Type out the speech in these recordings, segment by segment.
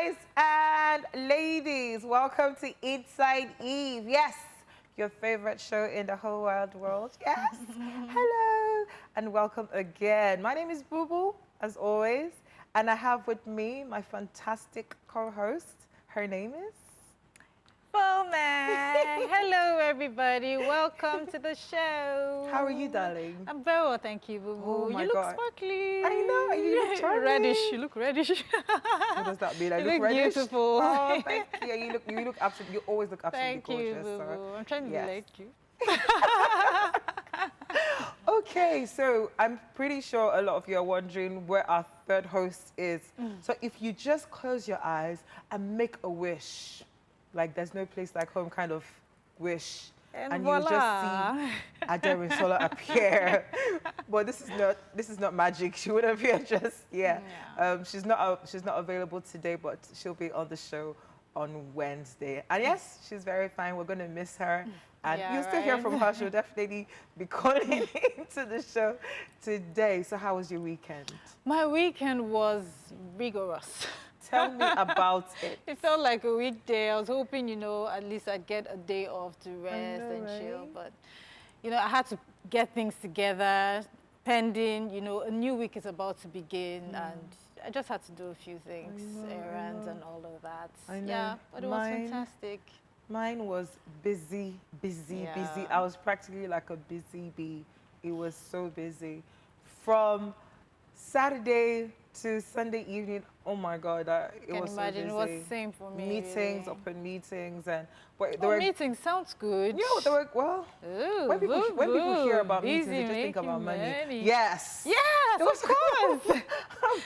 Guys and ladies, welcome to Inside Eve. Yes, your favorite show in the whole wide world. Yes, hello, and welcome again. My name is Boo Boo, as always, and I have with me my fantastic co-host. Her name is... Bowman. Hello, everybody. Welcome to the show. How are you, darling? I'm very well, thank you, Boo Boo. Oh my you look God. sparkly. I know, and you look charming. Reddish. You look reddish. What does that mean? I You look look reddish? beautiful. Oh, thank you. You look absolutely. You always look absolutely Thank you, gorgeous. Boo Boo. I'm trying to be yes. like you. Okay, so I'm pretty sure a lot of you are wondering where our third host is. So if you just close your eyes and make a wish, like there's no place like home kind of wish, and voila. you just see Aderinsola appear. But this is not magic. She would appear just she's not available today, but she'll be on the show on Wednesday. And yes, she's very fine. We're gonna miss her. And you'll still hear from her. She'll definitely be calling into the show today. So how was your weekend? My weekend was rigorous. Tell me about it. It felt like a weekday. I was hoping, at least I'd get a day off to rest and chill. But, I had to get things together, pending, a new week is about to begin. And I just had to do a few things, errands and all of that. I know. Yeah, but it was fantastic. Mine was busy. I was practically like a busy bee. It was so busy. From Saturday to Sunday evening, oh my God, it was so busy. It was the same for me. Meetings, open meetings, and meetings sounds good. Yeah, they were, well, ooh, when people hear about meetings, they just think about money. Yes. Yes, of course.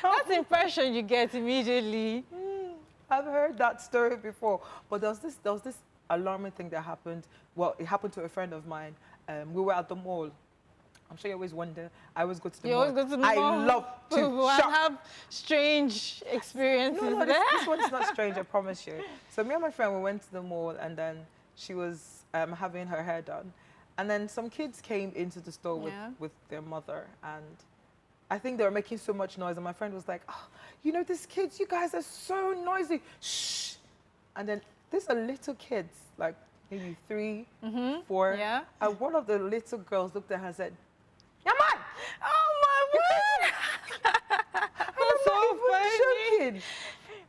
That's the impression you get immediately. I've heard that story before, but there was this alarming thing that happened. Well, it happened to a friend of mine. We were at the mall. I'm sure you always wonder. I always go to the mall. You always go to the mall? I love to shop. have strange experiences No, there. this one's not strange, I promise you. So me and my friend, we went to the mall, and then she was having her hair done. And then some kids came into the store with their mother, and I think they were making so much noise, and my friend was like, oh, these kids, you guys are so noisy. Shh. And then these are little kids, like maybe 3, 4. Yeah. And one of the little girls looked at her and said, yeah, man! Oh, my word! That's so funny. Joking.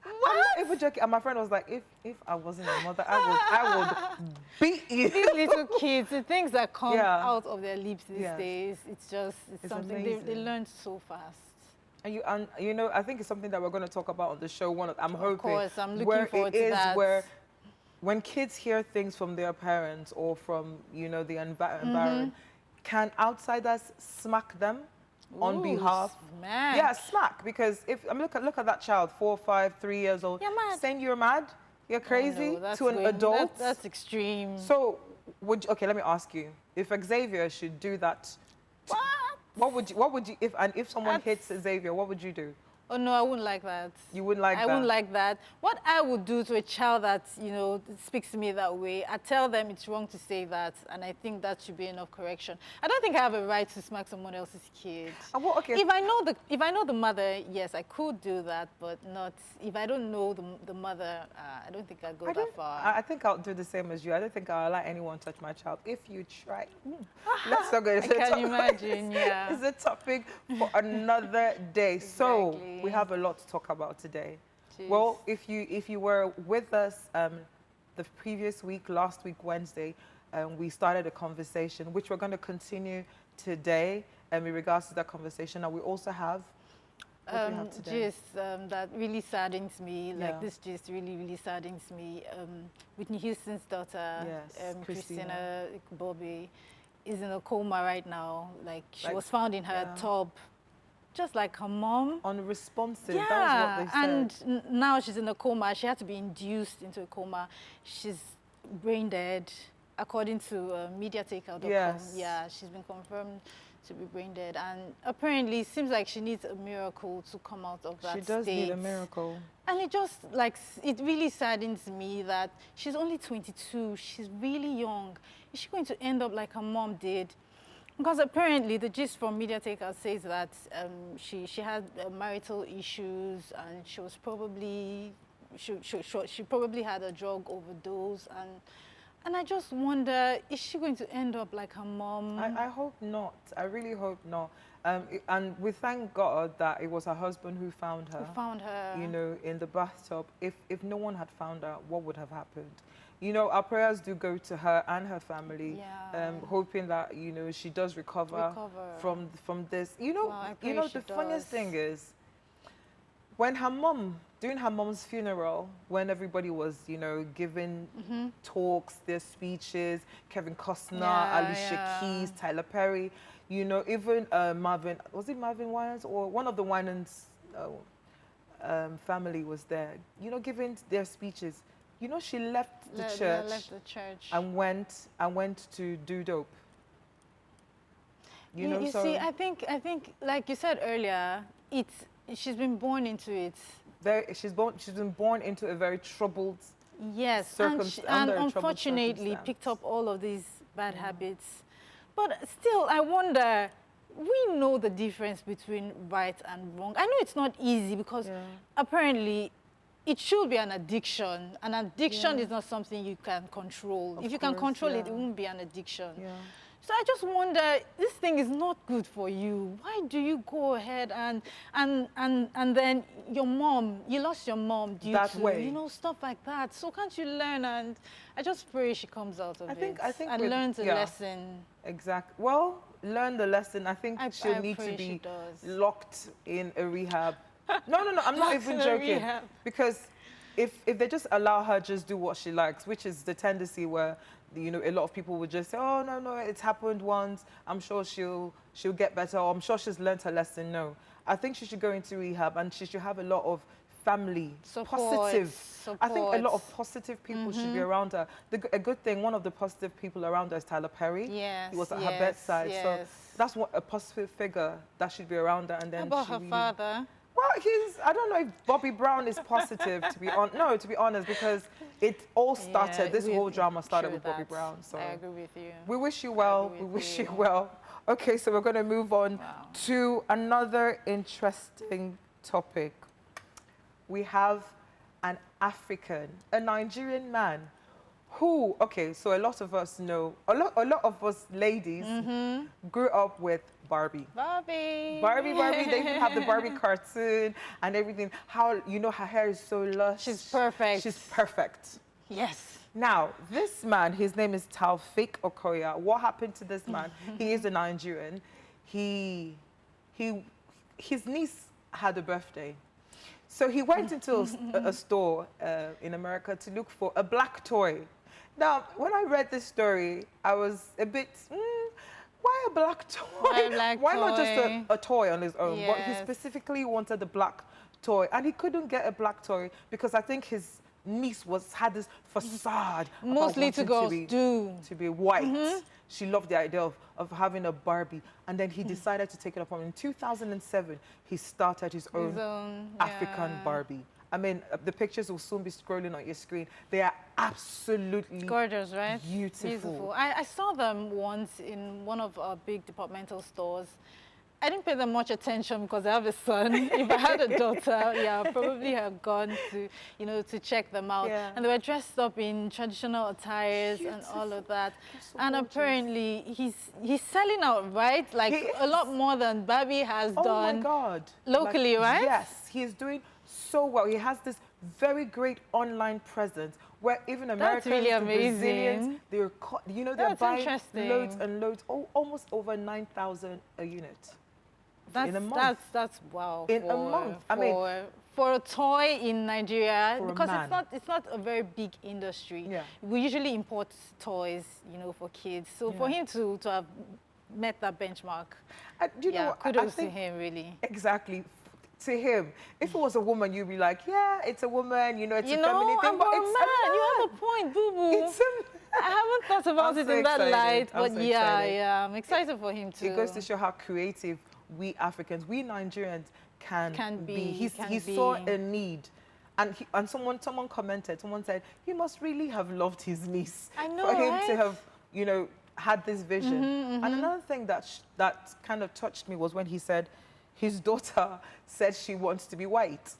I'm not even joking. And my friend was like, if I wasn't your mother, I would beat you. These little kids, the things that come out of their lips these days, it's something they learn so fast. And I think it's something that we're going to talk about on the show. I'm hoping. Of course, I'm looking forward to that. Where when kids hear things from their parents or from, the environment, can outsiders smack them on behalf? Smack. Yeah, smack. Because look at that child, 4, 5, 3 years old, saying you're mad, you're crazy to an adult. That's extreme. So, let me ask you, if Xavier should do that, what would you if someone hits Xavier, what would you do? Oh, no, I wouldn't like that. You wouldn't like that? I wouldn't like that. What I would do to a child that, speaks to me that way, I tell them it's wrong to say that, and I think that should be enough correction. I don't think I have a right to smack someone else's kid. If I know the mother, yes, I could do that, but not if I don't know the mother. I don't think I'd go that far. I think I'll do the same as you. I don't think I'll allow anyone touch my child. If you try, let's not go into I can imagine. Yeah, it's a topic for another day. Exactly. So we have a lot to talk about today. Jeez. Well, if you were with us the previous week, last week, Wednesday, we started a conversation, which we're going to continue today in regards to that conversation. And we also have, what do we have today? Gist that really saddens me, this gist really, really saddens me. Whitney Houston's daughter, Christina Bobby, is in a coma right now. She was found in her tub, just like her mom. Unresponsive, yeah, that was what they said. And now she's in a coma. She had to be induced into a coma. She's brain dead, according to Mediataker.com. Yes. Yeah, she's been confirmed to be brain dead. And apparently, it seems like she needs a miracle to come out of that state. She does need a miracle. And it just, it really saddens me that she's only 22. She's really young. Is she going to end up like her mom did? Because apparently the gist from Mediataker says that she had marital issues and she was probably she probably had a drug overdose, and I just wonder, is she going to end up like her mom? I hope not. I really hope not. And we thank God that it was her husband who found her. Who found her. You know, in the bathtub. If no one had found her, what would have happened? You know, our prayers do go to her and her family, hoping that, you know, she does recover. From this. You know, well, the funniest thing is, when her mom, during her mom's funeral, when everybody was, you know, giving talks, their speeches, Kevin Costner, Alicia Keys, Tyler Perry, you know, even Marvin, was it Marvin Winans, or one of the Winans family was there, you know, giving their speeches. You know, she left the church and went to do dope. You know, you see, I think, like you said earlier, she's been born into it. She's been born into a very troubled and unfortunately picked up all of these bad habits. But still, I wonder, we know the difference between right and wrong. I know it's not easy because apparently it should be an addiction. An addiction is not something you can control. If you can control it, it won't be an addiction. So I just wonder, this thing is not good for you. Why do you go ahead and then your mom, you lost your mom due to, you know, stuff like that. So can't you learn? And I just pray she comes out of it and learns a lesson. Exactly. Well, learn the lesson. I think she'll need to be locked in a rehab. No, I'm not even joking. Because if they just allow her just do what she likes, which is the tendency where, you know, a lot of people would just say, oh, no, it's happened once. I'm sure she'll get better. Or I'm sure she's learned her lesson. No. I think she should go into rehab and she should have a lot of family, positive. I think a lot of positive people should be around her. A good thing, one of the positive people around her is Tyler Perry. He was at her bedside. So that's what a positive figure that should be around her. And then how about her father? Well, I don't know if Bobby Brown is positive, to be honest, because it all started, this whole drama started with Bobby Brown. So I agree with you. We wish you well. We wish you well. Okay, so we're going to move on to another interesting topic. We have an African, a Nigerian man who, okay, so a lot of us know, a lot of us ladies grew up with Barbie. Barbie. They even have the Barbie cartoon and everything. How, you know, her hair is so lush. She's perfect. She's perfect. Yes. Now, this man, his name is Taufik Okoya. What happened to this man? He is a Nigerian. His niece had a birthday. So he went into a store in America to look for a black toy. Now, when I read this story, I was a bit, why a black toy? Why not just a toy on his own? Yes. But he specifically wanted a black toy. And he couldn't get a black toy because I think his niece had this facade. Mostly to girls to be white. She loved the idea of having a Barbie. And then he decided to take it upon. In 2007, he started his own African Barbie. I mean, the pictures will soon be scrolling on your screen. They are absolutely gorgeous, right? Beautiful. I saw them once in one of our big departmental stores. I didn't pay them much attention because I have a son. If I had a daughter, I'd probably have gone to, you know, to check them out. And they were dressed up in traditional attires and all of that. So and apparently, he's selling out, right? Like a lot more than Barbie has done. Oh my God! Locally, right? Yes, he's doing so well. He has this very great online presence where even Americans, really the Brazilians, they're buying loads and loads, almost over 9,000 a unit. In a month. That's wow. In a month. I mean, for a toy in Nigeria, because it's not a very big industry. We usually import toys, you know, for kids. So for him to have met that benchmark, kudos to him, really. Exactly. To him, if it was a woman, you'd be like, yeah, it's a woman, you know, it's a feminine thing. But it's a man. You have a point, boo-boo. I haven't thought about it in that light, but I'm excited for him too. It goes to show how creative we Africans, we Nigerians can be. He saw a need. And someone commented, someone said, he must really have loved his niece. I know, for him to have, you know, had this vision. And another thing that kind of touched me was when he said his daughter said she wants to be white.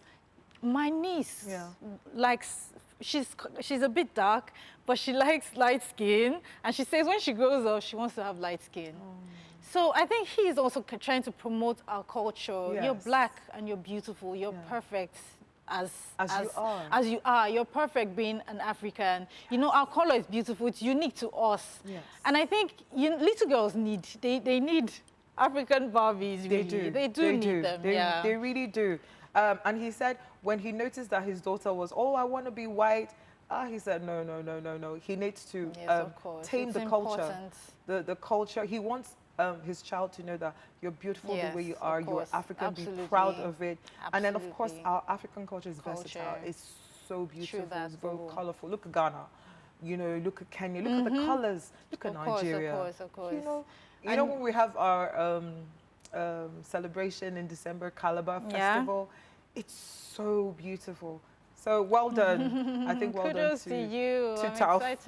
my niece likes, she's a bit dark, but she likes light skin. And she says when she grows up, she wants to have light skin. So I think he's also trying to promote our culture. You're black and you're beautiful. You're perfect as you are. You're perfect being an African. You know, our color is beautiful. It's unique to us. Yes. And I think little girls they need African Barbies. Really. They do need them. They really do. And he said when he noticed that his daughter was, oh, I want to be white. He said, no. He needs to tame the culture. The culture. He wants his child to know that you're beautiful the way you are, you're African, be proud of it. And then, of course, our African culture is versatile. It's so beautiful, it's very colorful. Look at Ghana, you know, look at Kenya, look at the colors, look at Nigeria. Of course. You know when we have our celebration in December, Calabar Festival, it's so beautiful. So well done. I think well Kudos done to you. To Taufik.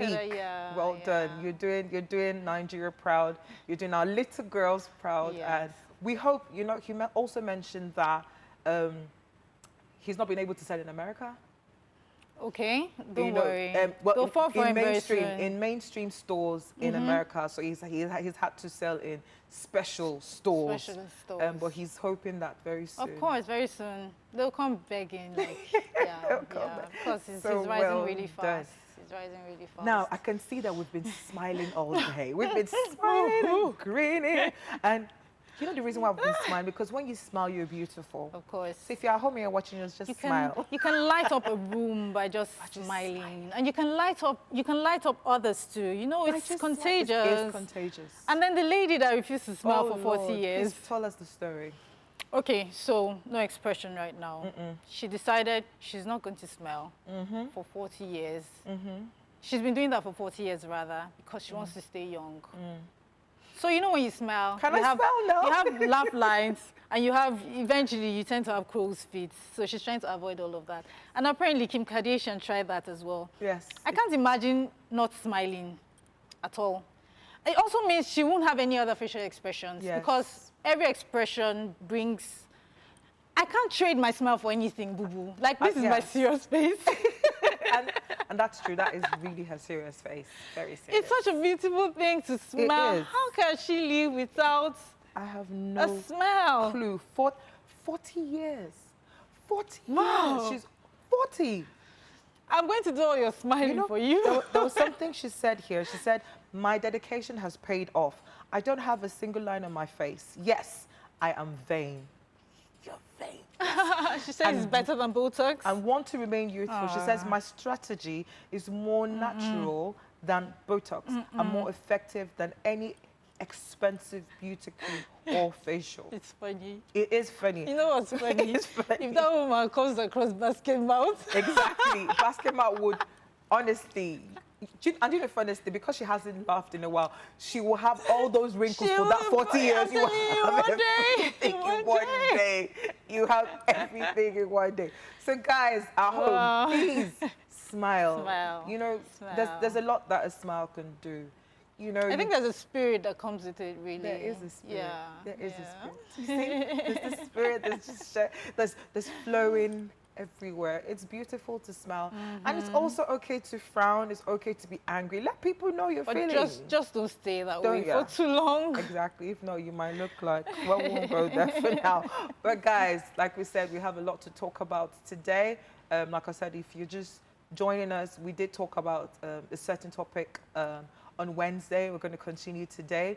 Well done. You're doing Nigeria proud. You're doing our little girls proud. And we hope, you know, he also mentioned that he's not been able to sell in America. Okay, don't worry. Go for in mainstream stores in America, so he's had to sell in special stores. But he's hoping that very soon. Of course, very soon they'll come begging. Like, because he's rising really fast. He's rising really fast. Now I can see that we've been smiling all day. We've been smiling, grinning, and. You know the reason why I've been smiling? Because when you smile, you're beautiful. Of course. So if you're at home and you're watching us, just smile. You can light up a room by just smiling. And you can light up others too. You know, it's contagious. It's contagious. And then the lady that refused to smile for 40 years. Please tell us the story. Okay, so no expression right now. She decided she's not going to smile for 40 years. She's been doing that for 40 years rather, because she wants to stay young. So you know when you smile, you have laugh lines, and eventually you tend to have crow's feet. So she's trying to avoid all of that. And apparently Kim Kardashian tried that as well. Yes. I can't imagine not smiling at all. It also means she won't have any other facial expressions because every expression brings... I can't trade my smile for anything, boo-boo. Like, this is my serious face. And that's true. That is really her serious face. Very serious. It's such a beautiful thing to smile. It is. How can she live without a smile? Clue. 40 years. 40 years. She's 40. I'm going to do all your smiling for you. There was something she said here. She said, my dedication has paid off. I don't have a single line on my face. Yes, I am vain. You're vain. She says it's better than Botox. And want to remain youthful. She says my strategy is more natural than Botox and more effective than any expensive beauty cream or facial. It's funny. It is funny. You know what's funny? It's funny. If that woman comes across basket mouth. Exactly. Basket mouth would, honestly... And you know the funniest thing, because she hasn't laughed in a while, she will have all those wrinkles for that 40 years. You have everything in one day. You have everything in one day. So guys, at home, please smile. You know, there's a lot that a smile can do. You know, I think there's a spirit that comes with it, really. There is a spirit. There is a spirit. You see, there's the spirit. There's flowing everywhere. It's beautiful to smile, and it's also okay to frown. It's okay to be angry. Let people know you're feeling. Just don't stay that way for too long. Exactly. If not, you might look like, well, we won't go there for now. But guys, like we said, we have a lot to talk about today. Like I said, if you're just joining us, we did talk about a certain topic on Wednesday. We're going to continue today.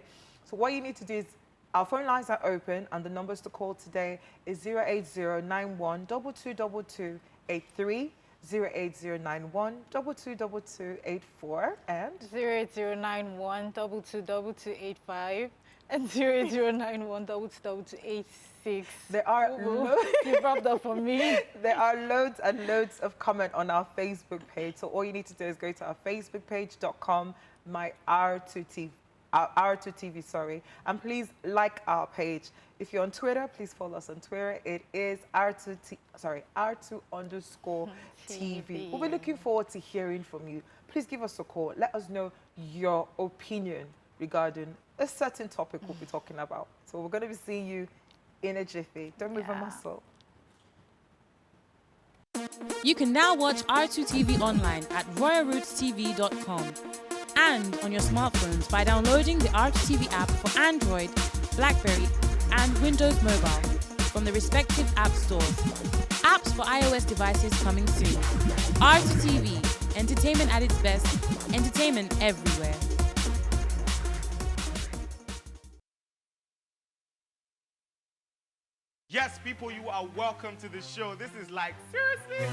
So what you need to do is, our phone lines are open, and the numbers to call today is 08091 222283, 08091 222284, and 08091 222285, and 08091 222286. There are you brought that for me. There are loads and loads of comment on our Facebook page. So all you need to do is go to our Facebook page.com, my R2TV. R2TV, sorry, and please like our page. If you're on Twitter, please follow us on Twitter. It is R2_TV. We'll be looking forward to hearing from you. Please give us a call. Let us know your opinion regarding a certain topic we'll be talking about. So we're going to be seeing you in a jiffy. Don't move a muscle. You can now watch R2TV online at royalrootstv.com and on your smartphones by downloading the R2TV app for Android, BlackBerry, and Windows Mobile from the respective app stores. Apps for iOS devices coming soon. R2TV, entertainment at its best, entertainment everywhere. Yes, people, you are welcome to the show. This is like, seriously?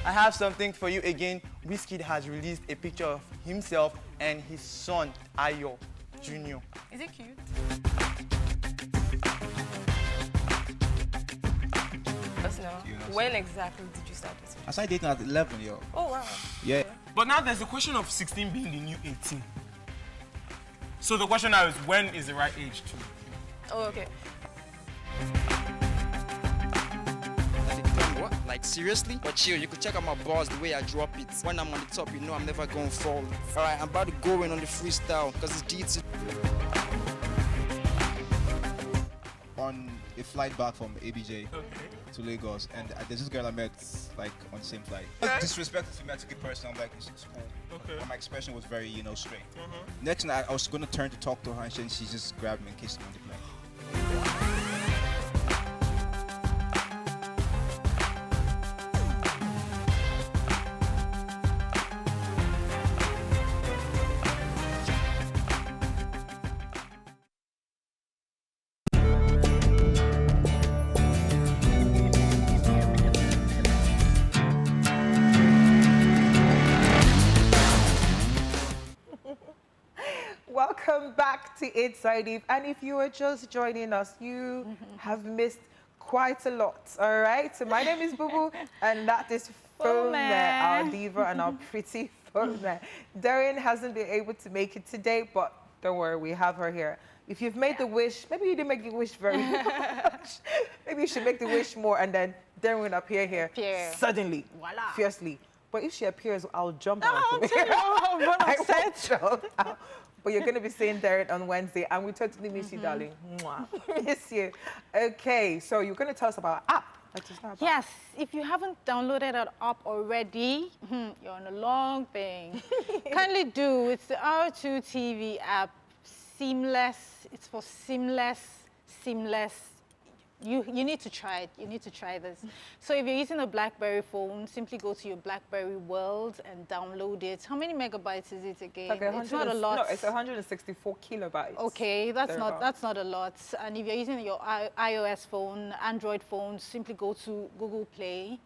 I have something for you again. Wizkid has released a picture of himself and his son, Ayo Jr. Is it cute? When exactly did you start this? I started dating at 11, yo. Oh, wow. Yeah. But now there's the question of 16 being the new 18. So the question now is, when is the right age to? Oh, okay. What? Like, seriously? But chill, you could check out my bars, the way I drop it. When I'm on the top, you know I'm never going to fall. Alright, I'm about to go in on the freestyle, because it's DT. On a flight back from ABJ to Lagos, and there's this girl I met, like, on the same flight. Disrespectful to me, I took it personal. I'm like, it's cool. But my expression was very, straight. Next thing, I was going to turn to talk to her, and she just grabbed me and kissed me on the plane. Welcome back to Inside Eve. And if you are just joining us, you have missed quite a lot, all right? So my name is Bubu, and that is Fome, our diva and our pretty Fome. Darren hasn't been able to make it today, but don't worry, we have her here. If you've made the wish, maybe you didn't make the wish very much. Maybe you should make the wish more, and then Darren will appear here suddenly, fiercely. But if she appears, I'll jump out from here. I won't jump out. But you're going to be seeing Darren on Wednesday, and we totally miss you, darling. Mwah. Miss you. Okay, so you're going to tell us about our app. Yes, if you haven't downloaded our app already, you're on a long thing. Kindly do. It's the R2TV app. Seamless. It's for seamless. You need to try it. You need to try this. So if you're using a BlackBerry phone, simply go to your BlackBerry world and download it. How many megabytes is it again? It's not a lot. No, it's 164 kilobytes. Okay, that's not a lot. And if you're using your iOS phone, Android phone, simply go to Google Play,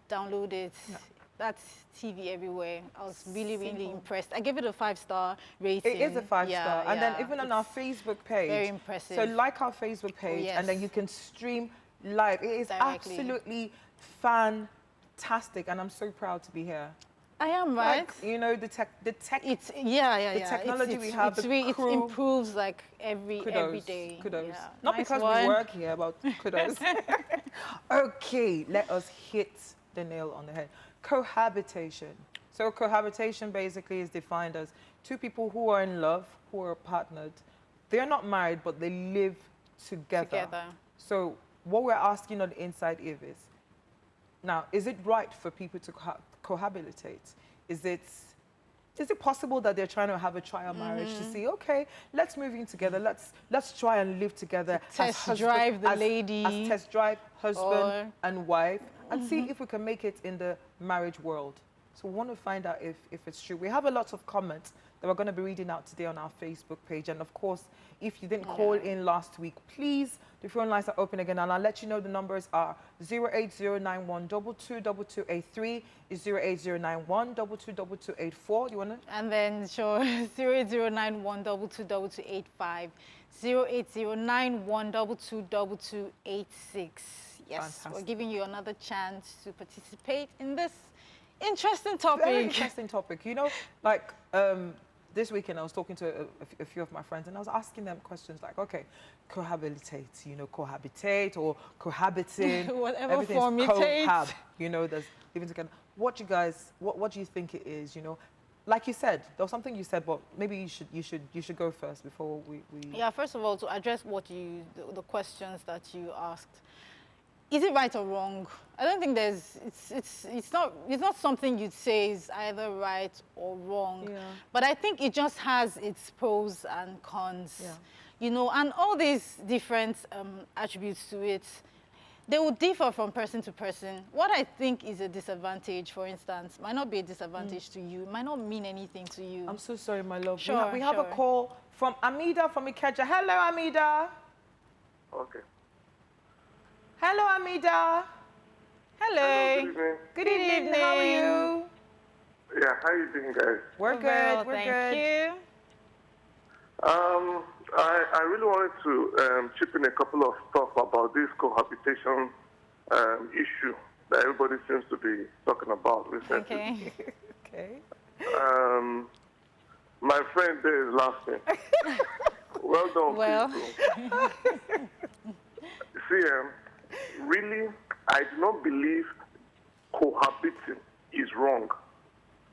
download it. Yeah. That's TV everywhere. I was really impressed. I gave it a 5-star rating. It is a 5-star. And then even on our Facebook page. Very impressive. So like our Facebook page, and then you can stream live. It is absolutely fantastic, and I'm so proud to be here. I am, right? Like, the tech. The technology we have, it improves like every day. Kudos. Yeah. Not because we work here, but kudos. Okay, let us hit the nail on the head. Cohabitation. So cohabitation basically is defined as two people who are in love, who are partnered. They're not married, but they live together. So what we're asking on the Inside Eve is, now, is it right for people to cohabitate? Is it possible that they're trying to have a trial marriage to see, okay, let's move in together, let's try and live together. Test drive the lady. As test drive husband and wife, and see if we can make it in the marriage world. So we want to find out if it's true. We have a lot of comments that we're going to be reading out today on our Facebook page. And of course, if you didn't call in last week, please, the phone lines are open again. And I'll let you know the numbers are 08091222283, 08091222284. You want to? And then sure, 08091222285, 08091222286. Yes, fantastic. We're giving you another chance to participate in this interesting topic. Very interesting topic. This weekend I was talking to a few of my friends, and I was asking them questions like, okay, cohabitate, cohabitate or cohabiting. Whatever form it takes. Cohab, there's living together. What do you think it is, like you said, there was something you said, but maybe you should go first before we. Yeah, first of all, to address the questions that you asked. Is it right or wrong? I don't think it's not something you'd say is either right or wrong. Yeah. But I think it just has its pros and cons. Yeah. You know, and all these different attributes to it, they will differ from person to person. What I think is a disadvantage, for instance, might not be a disadvantage to you, might not mean anything to you. I'm so sorry, my love. Sure, we have a call from Amida from Ikeja. Hello, Amida. Okay. Hello, Amida. Hello. Hello, Good evening. How are you? Yeah, how you doing, guys? We're good. Well, We're thank good. you. I really wanted to chip in a couple of stuff about this cohabitation issue that everybody seems to be talking about recently. Okay. Okay. My friend there is laughing. Well done, Well. people. See, really, I do not believe cohabiting is wrong.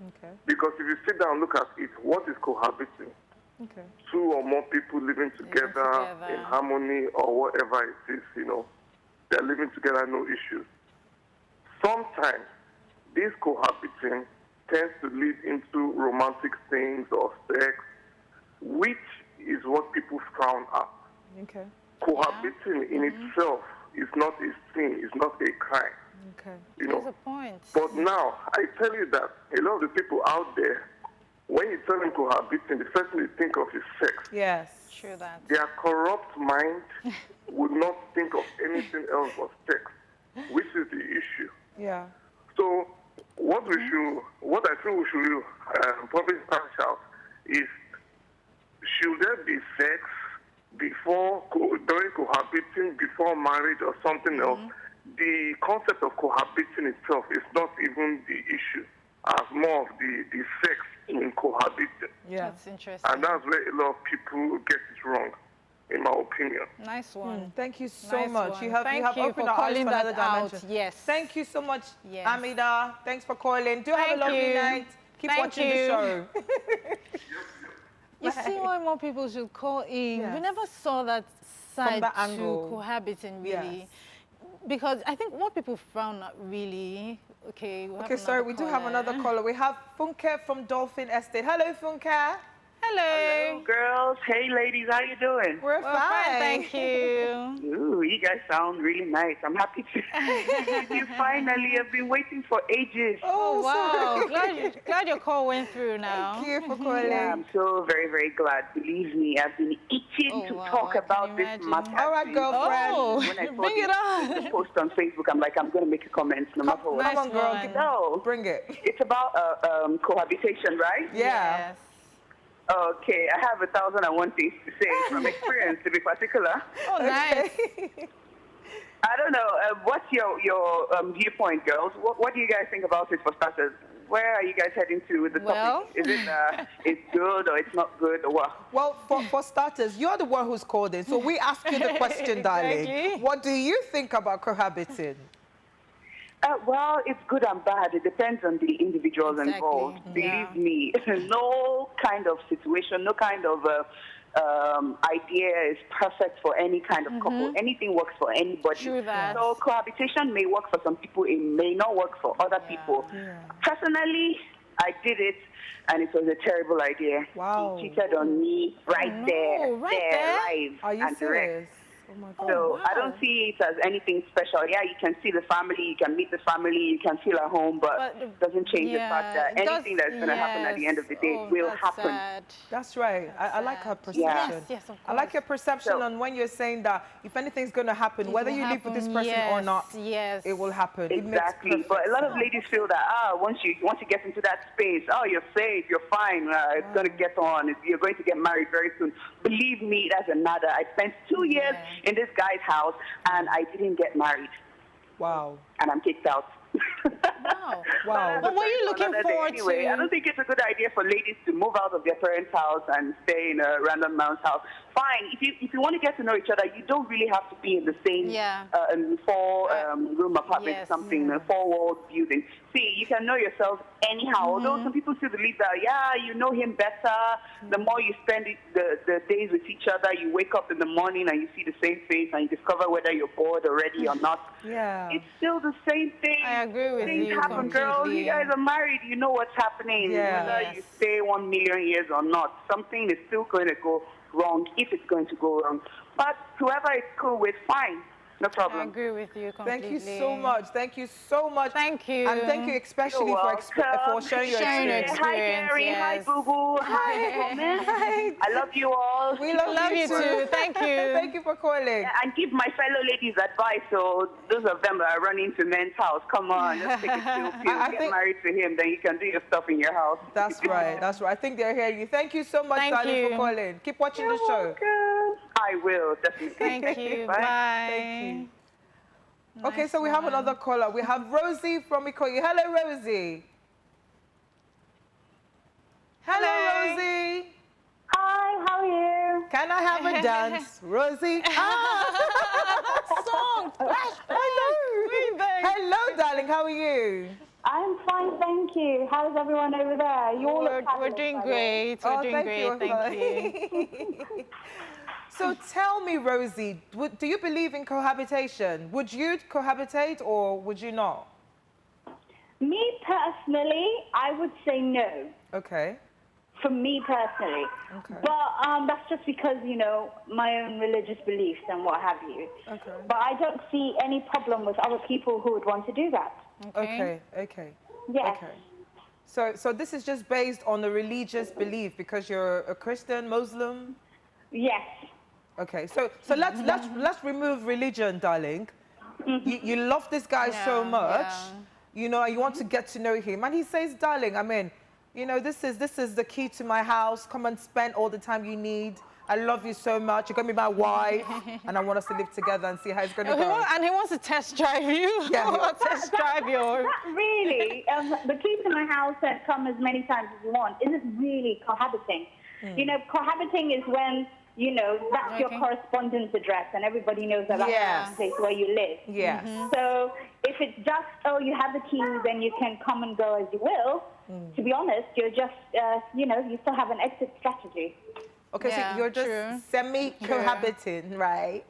Okay. Because if you sit down and look at it, what is cohabiting? Okay. Two or more people living together in harmony or whatever it is, you know, they're living together, no issues. Sometimes this cohabiting tends to lead into romantic things or sex, which is what people frown at. Okay. Cohabiting in itself is not a sin, it's not a crime. Okay. You know. There's a point. But now, I tell you that a lot of the people out there, when you tell them cohabiting, the first thing they think of is sex. Yes. True that. Their corrupt mind would not think of anything else but sex, which is the issue. Yeah. So what I feel we should probably hash out is, should there be sex during cohabiting, before marriage or something else? The concept of cohabiting itself is not even the issue, as more of the sex in cohabiting. Yeah. That's interesting. And that's where a lot of people get it wrong, in my opinion. Nice one. Thank you so Nice much. one. You have Thank you opened for our eyes calling for another that out. dimension. Yes. Thank you so much, Yes. Amida. Thanks for calling. Do have a Thank lovely you. night. Keep Thank watching you. the show. You see why more people should call in. Yes. We never saw that side that to angle. cohabiting, really. Yes. Because I think what people frown at, really. Okay, Okay, sorry, we do have another caller. We have Funke from Dolphin Estate. Hello, Funke. Hello. Girls. Hey, ladies. How you doing? We're fine. Thank you. Ooh, you guys sound really nice. I'm happy to see you finally. I've been waiting for ages. Oh, wow. glad your call went through now. Thank you for calling. Yeah, I'm so very, very glad. Believe me, I've been itching to talk about this matter. All right, girlfriend. Oh, When I saw bring it on. the post on Facebook, I'm like, I'm going to make a comment no matter what. Come on, girl. So, bring it. it's about cohabitation, right? Yeah. Yes. Okay, I have 1,001 things to say from experience, to be particular. Oh, nice. I don't know. What's your viewpoint, girls? What do you guys think about it for starters? Where are you guys heading to with the topic? Is it it's good or it's not good or what? Well, for starters, you're the one who's called in, so we ask you the question, darling. Exactly. What do you think about cohabiting? Well, it's good and bad. It depends on the individuals involved. Yeah. Believe me, no kind of situation, no kind of idea is perfect for any kind of couple. Anything works for anybody. True that. So cohabitation may work for some people. It may not work for other people. Yeah. Personally, I did it, and it was a terrible idea. Wow. He cheated on me right there, live, Are you and direct. serious? Oh my God. So I don't see it as anything special. Yeah, you can see the family, you can meet the family, you can feel at home, but it doesn't change the fact that anything that's going to happen at the end of the day will happen. Sad. That's right. I like her perception. Yes, of course. I like your perception on when you're saying that if anything's going to happen, whether you live with this person or not, it will happen. Exactly. It makes but a lot of ladies feel that once you get into that space, you're safe, you're fine, it's going to get on, you're going to get married very soon. Believe me, that's another. I spent 2 years in this guy's house and I didn't get married. Wow. And I'm kicked out. Wow. Wow. But were you looking forward anyway, to? I don't think it's a good idea for ladies to move out of their parents' house and stay in a random man's house. fine. If you want to get to know each other, you don't really have to be in the same four-room apartment, something, a four-wall building. See, you can know yourself anyhow. Although some people still believe that, you know him better. The more you spend the days with each other, you wake up in the morning and you see the same face and you discover whether you're bored already or not. Yeah. It's still the same thing. I agree with you. Things happen, girls. You guys are married. You know what's happening. Whether you stay 1 million years or not, something is still going to go wrong if it's going to go wrong. But whoever is cool with, fine. No problem. I agree with you completely. Thank you so much. Thank you so much. Thank you. And thank you especially for sharing your experience. Hi, Gary. Yes. Hi, Boo Boo. Hi, woman. Hi. I love you all. We love you too. Thank you. Thank you for calling. And give my fellow ladies advice. So those of them that are running to men's house, come on, just take a chill pill. Get married to him, then you can do your stuff in your house. That's right. That's right. I think they're hearing you. Thank you so much, darling, for calling. Keep watching the show. Welcome. I will, definitely. Thank you. Bye. Thank you. Okay, so we have another caller. We have Rosie from Ikoyi. Hello, Rosie. Hello, Rosie. Hi, how are you? Can I have a dance, Rosie? Song, Hello, darling. How are you? I'm fine, thank you. How's everyone over there? We're doing great. We're doing great. Thank you. So tell me, Rosie, do you believe in cohabitation? Would you cohabitate or would you not? Me personally, I would say no. Okay. For me personally. Okay. But that's just because, you know, my own religious beliefs and what have you. Okay. But I don't see any problem with other people who would want to do that. Okay. Yes. Okay. So this is just based on a religious belief because you're a Christian, Muslim? Yes. Okay, so let's remove religion, darling. You love this guy so much, you know, and you want to get to know him. And he says, darling, I mean, you know, this is the key to my house. Come and spend all the time you need. I love you so much. You're going to be my wife, and I want us to live together and see how it's going to go. And he wants to test drive you. Not really. The key to my house and come as many times as you want isn't really cohabiting. You know, cohabiting is when, you know, that's your correspondence address and everybody knows that that's the place where you live. Yes. So if it's just, oh, you have the keys and you can come and go as you will, to be honest, you're just, you know, you still have an exit strategy. Okay, so you're just semi-cohabiting, right?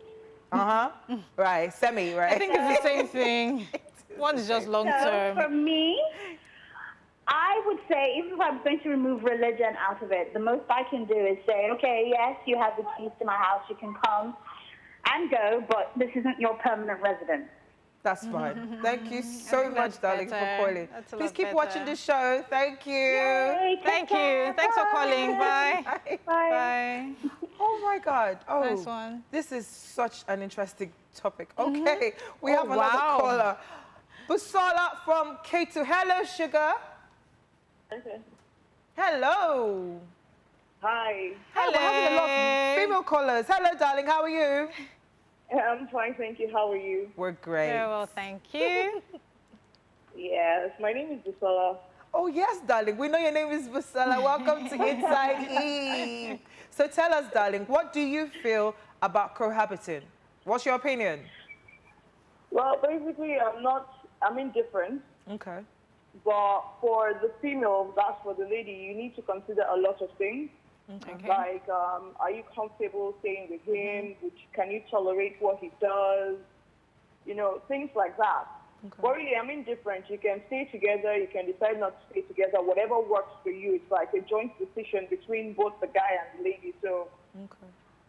Right, semi, right? I think it's the same thing. One is just long-term. So for me, I would say, even if I'm going to remove religion out of it, the most I can do is say, okay, yes, you have the keys to my house, you can come and go, but this isn't your permanent residence. That's fine. Thank you so much, darling, for calling. Please keep watching the show. Thank you. Yay, Thank you. Thanks for calling. Bye. Bye. Oh, my God. Oh, nice one. This is such an interesting topic. Okay, we have another caller. Busola from K2. Hello, sugar. Hello. Hi. Hello. We're having a lot of female callers. Hello, darling. How are you? I'm fine, thank you. How are you? We're great. Very well, thank you. Yes, my name is Busola. Oh, yes, darling. We know your name is Busola. Welcome to Inside Eve. So tell us, darling, what do you feel about cohabiting? What's your opinion? Well, basically, I'm indifferent. Okay. But for the female, that's for the lady, you need to consider a lot of things. Okay. Like, are you comfortable staying with him? Can you tolerate what he does? You know, things like that. Okay. But really, I'm indifferent. You can stay together. You can decide not to stay together. Whatever works for you. It's like a joint decision between both the guy and the lady. So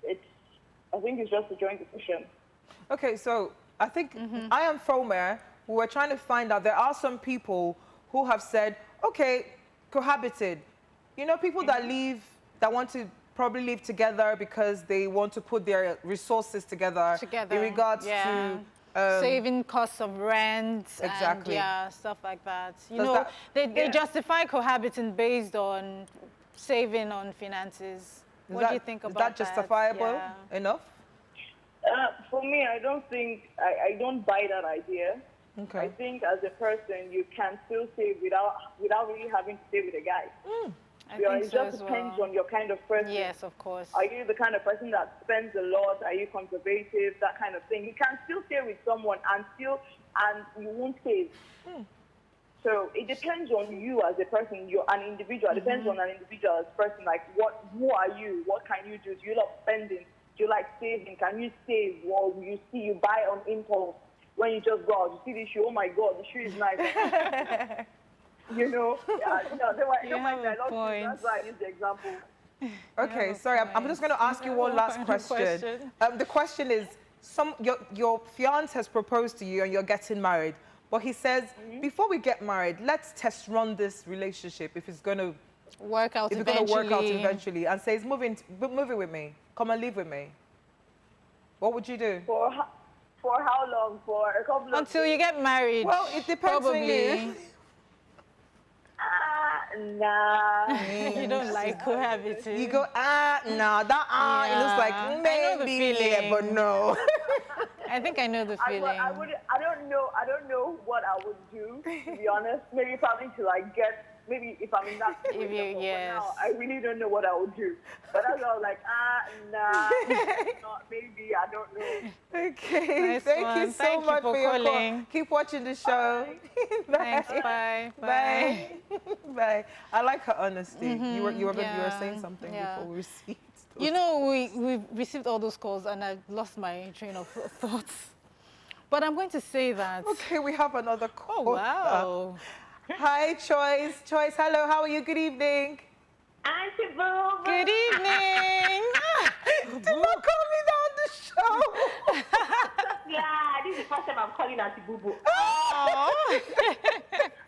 I think it's just a joint decision. Okay, so I think I am Fomer. We were trying to find out. There are some people who have said, okay, cohabited. You know, people that want to probably live together because they want to put their resources together. In regards to saving costs of rent and stuff like that. You know, they justify cohabiting based on saving on finances. What do you think about that? Is that justifiable enough? For me, I don't think, I don't buy that idea. Okay. I think as a person, you can still save without really having to stay with a guy. It just depends on your kind of person. Yes, of course. Are you the kind of person that spends a lot? Are you conservative? That kind of thing. You can still stay with someone and you won't save. So it depends on you as a person. You're an individual. It depends on an individual as a person. Like, who are you? What can you do? Do you love spending? Do you like saving? Can you save? Well, you buy on impulse. When you just go out, you see the shoe, oh my God, the shoe is nice. You know? Don't mind that. That's why I use the example. Okay, sorry, I'm just going to ask you one last question. The question is, your fiance has proposed to you and you're getting married, but he says, before we get married, let's test run this relationship if it's going to work out eventually, and says, move in with me, come and live with me. What would you do? For how long? For a couple of Until you get married. Well, it depends on you. Nah. You don't like cohabiting. You go, nah, it looks like maybe, but no. I think I know the feeling. I don't know what I would do, to be honest. Maybe probably to like get, maybe if I'm in that situation, but now I really don't know what I would do. But that's why I was like, nah, maybe, I don't know. Okay, nice thank you so much for your calling. call. Keep watching the show. Thanks, bye. Bye. Bye. I like her honesty. You were saying something before we received. You know, we received all those calls and I lost my train of thoughts. But I'm going to say that. Okay, we have another call. Oh, wow. Hi, Choice. Choice, hello, how are you? Good evening. Auntie Boo. Good evening. Do not call me down the show. Yeah, this is the first time I'm calling Auntie Boo Boo. Oh.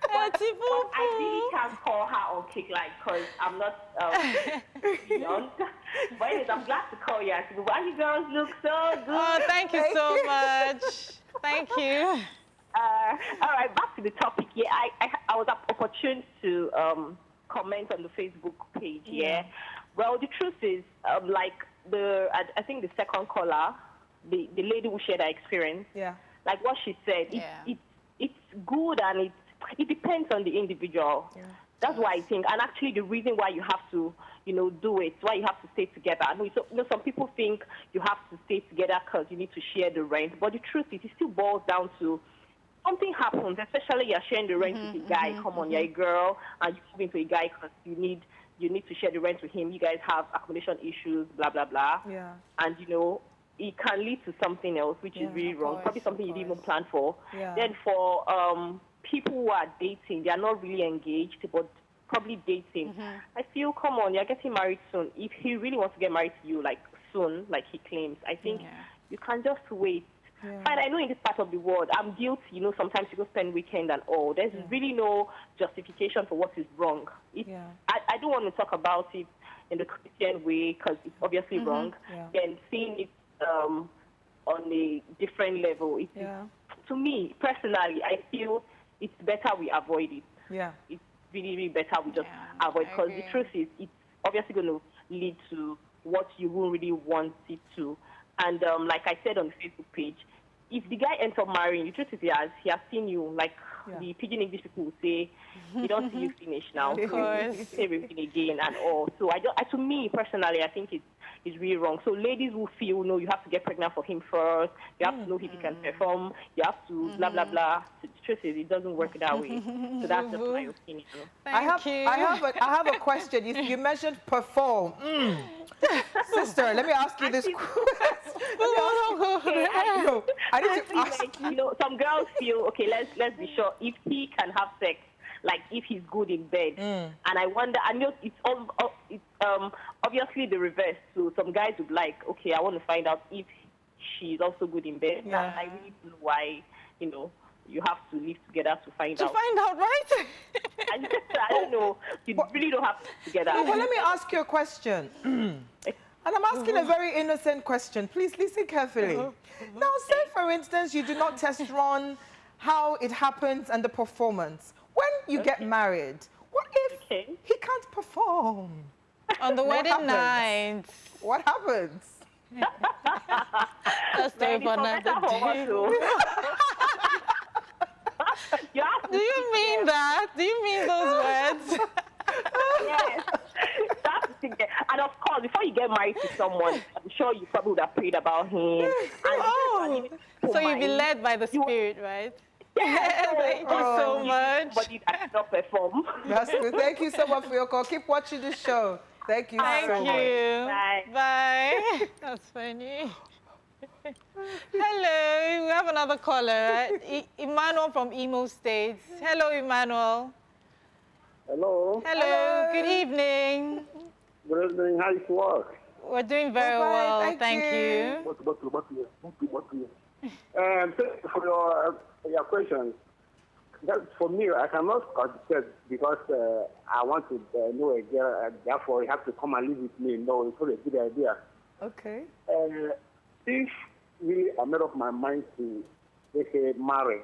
Auntie Boo Boo. I really can't call her on kick line because I'm not young. But anyways, I'm glad to call you, Auntie Boo Boo. And you girls look so good. Oh, thank you so much. Thank you. All right, back to the topic. Yeah, I was opportune to comment on the Facebook page. Yeah. Well, the truth is, like I think the second caller, the lady who shared her experience. Yeah. Like what she said, it's good and it depends on the individual. Yeah. That's why I think, and actually the reason why you have to, do it, why you have to stay together. I know, some people think you have to stay together because you need to share the rent, but the truth is, it still boils down to something happens, especially you're sharing the rent with a guy. Come on, you're a girl, and you move into a guy because you need to share the rent with him. You guys have accommodation issues, blah blah blah. Yeah. And it can lead to something else, which is really wrong. Probably something you didn't even plan for. Yeah. Then for people who are dating, they are not really engaged, but probably dating. I feel, come on, you're getting married soon. If he really wants to get married to you, like soon, like he claims, I think you can just wait. Yeah. Fine, I know in this part of the world, I'm guilty, sometimes you go spend weekend and all. There's really no justification for what is wrong. I don't want to talk about it in the Christian way because it's obviously wrong. And seeing it on a different level, to me, personally, I feel it's better we avoid it. Yeah. It's really, really better we just avoid because the truth is it's obviously going to lead to what you won't really want it to. And like I said on the Facebook page, if the guy ends up marrying you, the truth is he has seen you, like the pidgin English people will say, he don't see you finish now. Of course. Say everything again and all. So to me, personally, I think it's really wrong. So ladies who feel, no, you have to get pregnant for him first, you have to know if he can perform, you have to blah, blah, blah. The truth is, it doesn't work that way. So that's just my opinion. I have a question. You mentioned perform. Sister, let me ask you this question. I need to ask. Like, some girls feel, okay, let's be sure, if he can have sex, like if he's good in bed. And I wonder, I know it's obviously the reverse. So some guys would like, okay, I want to find out if she's also good in bed. Yeah. And I really don't know why, you have to live together to find out. To find out, right? I don't know. You really don't have to live together. Well, let me ask you a question. And I'm asking a very innocent question. Please listen carefully. Now, say, for instance, you do not test run how it happens and the performance. When you get married, what if he can't perform? On the wedding night. What happens? That's the Do you mean that? Do you mean those words? Yes. think that, and of course, before you get married to someone, I'm sure you probably would have prayed about him. And so you'll be led by the Spirit, right? Yeah, thank you so much. Somebody that not perform. That's good. Thank you so much for your call. Keep watching the show. Thank you so much. Thank you. Bye. Bye. That's funny. Hello, we have another caller, right? Emmanuel from Imo State. Hello, Emmanuel. Hello. Hello. Good evening. Good evening. How is work? We're doing very well. Thank you. Thank you for your question. That for me, I cannot contest because I want to know a girl, therefore you have to come and live with me. No, it's not a good idea. Okay. If really I made up my mind to, let's say, marry,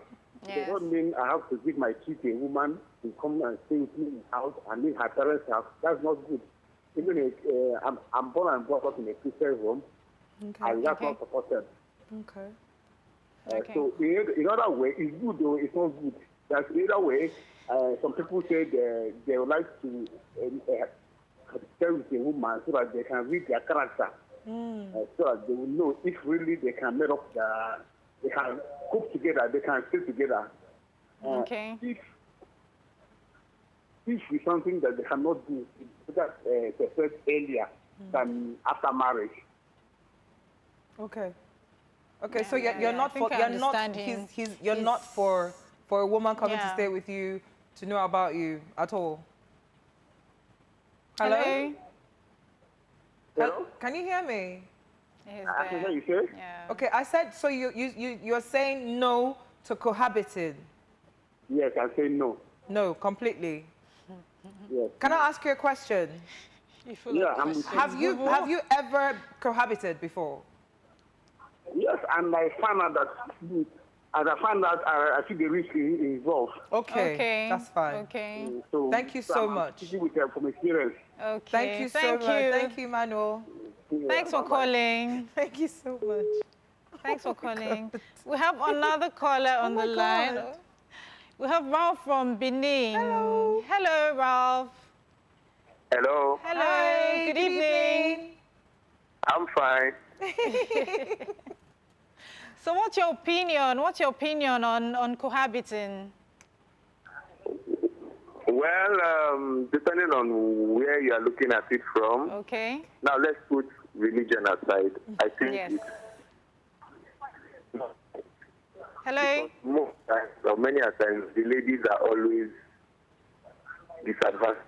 it doesn't mean I have to give my key to a woman to come and stay with me in the house and leave her parents' house. That's not good. Even if I'm born and brought up in a Christian home, and that's not supported. Okay. So in other way, it's good though, it's not good. That's either way, some people say they would like to stay with a woman so that they can read their character. So that they will know if really they can make up they can cope together, they can stay together. If it's something that they cannot do, that they said earlier than after marriage. Okay. Okay, so you're not for you're not for a woman coming to stay with you to know about you at all. Hello? Hello? Can you hear me? I can hear you, sir. Okay, I said, so you're saying no to cohabiting? Yes, I say no. No, completely. Yes. Can I ask you a question? Have you ever cohabited before? Yes, and I found out that I see the risk involved. Okay, that's fine. Okay. So thank you so much. From experience. Okay. Thank you so much. Thank you, Manuel. Thanks for calling. Thank you so much. Thanks for calling. We have another caller on the line. We have Ralph from Benin. Hello. Hello, Ralph. Hello. Hello. Hi, good evening. I'm fine. So what's your opinion? What's your opinion on cohabiting? Well, depending on where you are looking at it from. Okay. Now let's put religion aside. I think Hello? most times, or many a times, the ladies are always disadvantaged.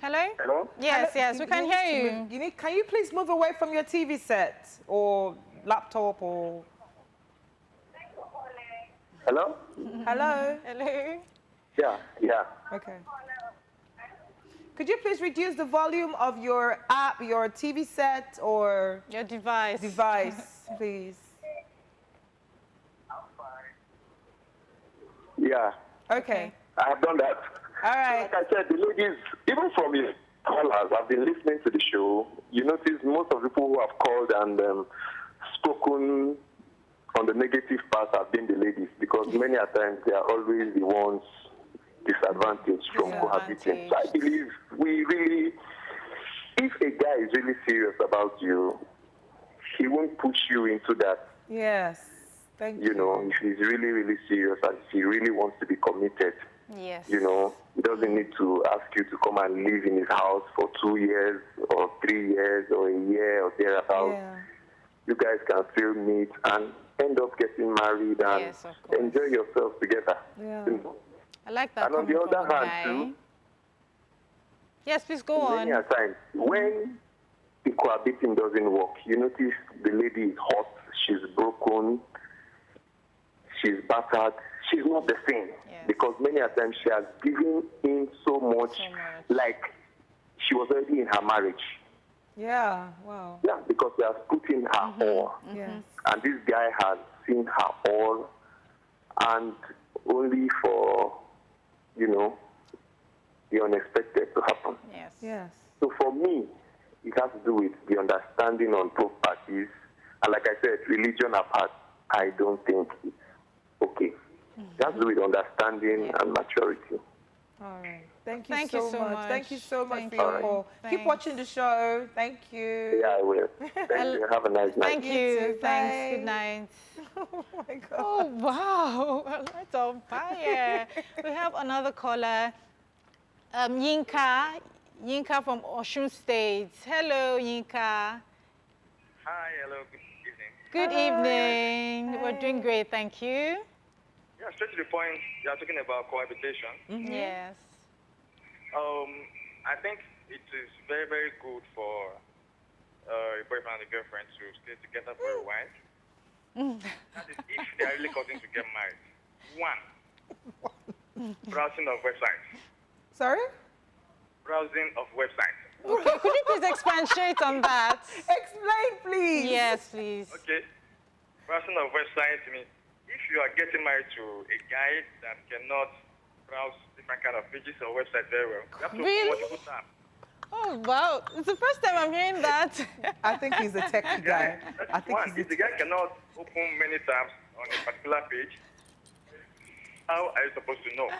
Hello? Hello? Yes, we can hear you. Can you please move away from your TV set or laptop or... Hello? Hello? Hello? Yeah. Okay. Could you please reduce the volume of your app, your TV set, or... Your device. Please. Yeah. Okay. I have done that. All right. So like I said, the ladies, even from the callers, I've been listening to the show. You notice most of the people who have called and spoken on the negative part have been the ladies, because many a times they are always the ones disadvantaged from cohabiting. So I believe if a guy is really serious about you, he won't push you into that. Yes. Thank you. You know, if he's really, really serious and if he really wants to be committed, you know, he doesn't need to ask you to come and live in his house for 2 years or 3 years or a year or thereabouts. Yeah. You guys can still meet and end up getting married and enjoy yourselves together. Yeah. You know? I like that. And on the other hand, too, yes, please go on. Many a time, when the cohabiting doesn't work, you notice the lady is hot, she's broken, she's battered, she's not the same. Because many a time she has given in so much, like she was already in her marriage. Yeah, wow. Yeah, because she has put in her all. Yes. And this guy has seen her all, and only for, you know, the unexpected to happen. Yes. So for me, it has to do with the understanding on both parties. And like I said, religion apart, I don't think it's okay. It has to do with understanding and maturity. All right. Thank you so much. Thank you so much for your you. call. Keep watching the show. Thank you. Yeah, I will. Thank you. Have a nice night. Thank you. Thanks. Good night. Oh my God. Oh, wow. That's on fire. We have another caller. Yinka from Osun State. Hello, Yinka. Hi, hello, good evening. Good evening. Hi. We're doing great, thank you. Yeah, straight to the point, you are talking about cohabitation. Yes. I think it is very, very good for a boyfriend and a girlfriend to stay together for a while. That is if they are really cutting to get married. One, browsing of websites. Sorry? Browsing of websites. Okay, could you please expatiate on that? Explain, please. Yes, please. Okay. Browsing of websites, I mean, if you are getting married to a guy that cannot browse different kind of pages or websites very well, you have to Really? open multiple tabs. Oh, wow. It's the first time I'm hearing that. I think he's a techie guy. I think One, if the guy cannot open many tabs on a particular page, how are you supposed to know?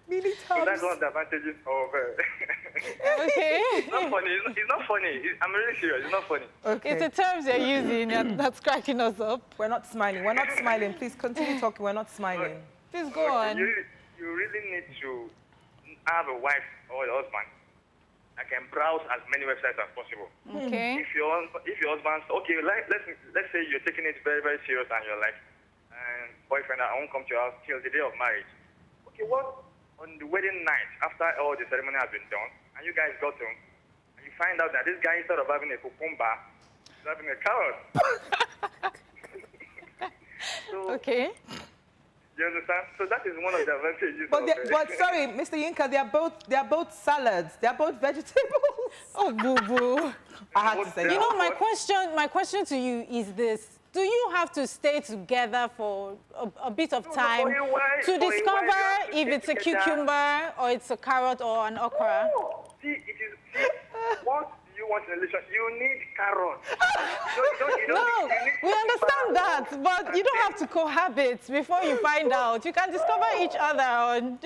Many So tabs. that's one of the advantages of... Okay. It's not funny. It's not funny. I'm really serious. It's not funny. Okay. It's the terms you're using that's cracking us up. We're not smiling. We're not smiling. Please continue talking. We're not smiling. Please go on. You really need to have a wife or a husband that can browse as many websites as possible. Okay. If your husband, okay, let's say you're taking it very, very serious and you're like, boyfriend, I won't come to your house till the day of marriage. Okay, what on the wedding night, after all the ceremony has been done, and you guys got home, and you find out that this guy, instead of having a cucumber, is having a carrot. So, okay. you understand? So that is one of the advantages. But sorry, Mr. Yinka, they are both salads. They are both vegetables. Oh, boo-boo. I had to say that. You know, my question to you is this. Do you have to stay together for a bit of time to discover if it's a cucumber or it's a carrot or an okra? No. See, what do you want in a relationship? You need carrots. No, we understand that, but you don't have to cohabit before you find out. You can discover each other on,